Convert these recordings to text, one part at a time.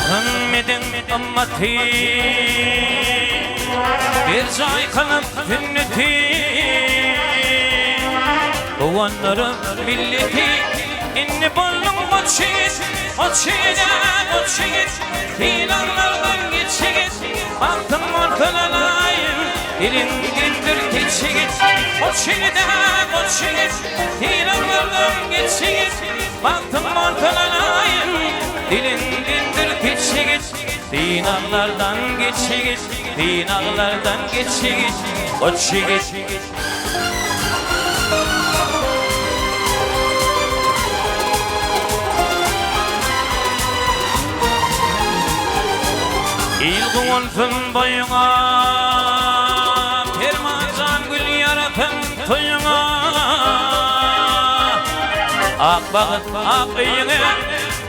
Muhammed'in ümmeti bir cay kalıp ünneti Onların milleti inni bollum o çiğit İlanlardan geçigit baktım ortalanayım dilin dindir keçigit o çiğit İlanlardan geçigit baktım ortalanayım dilin dindir keçigit dinarlardan geçigit dinarlardan geçigit o çiğit İlgınsın boyuna Permazan gül yaratan toyuna Ak bağıt ak ıyını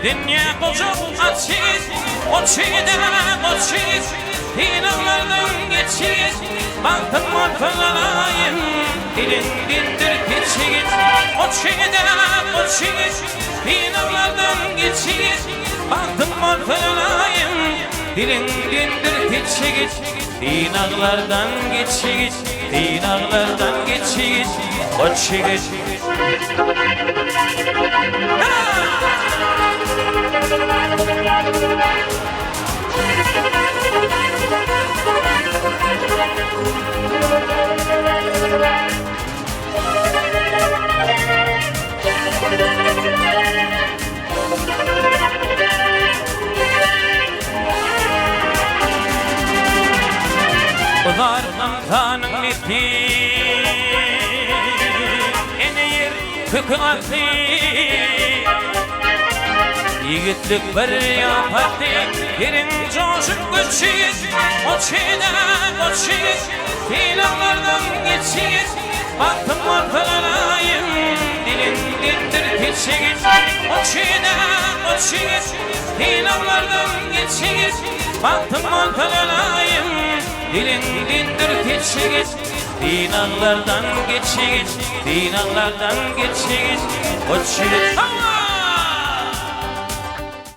Dünya koşup açıyız O çiğit İnanlardan geçiyiz Baktım ortalayım Dilin dindir keçiyiz O çiğit İnanlardan geçiyiz Baktım ortalayım Dilin dindir keçiyiz Dinarlardan geçiyiz Dinarlardan geçiyiz O çiğit Uzardan tanın neti Eneyir kıkılatı Yiğitlik bir yapardı Yerin coşup göçüyüz O çiğit İlanlardan geçiyiz Baktım ortalarayım Dilin dindir keçiyiz O çiğit İlanlardan geçiyiz Baktım ortalarayım Dilin dindir keçiyiz Dinarlardan geçiyiz Dinarlardan geçiyiz O çiğit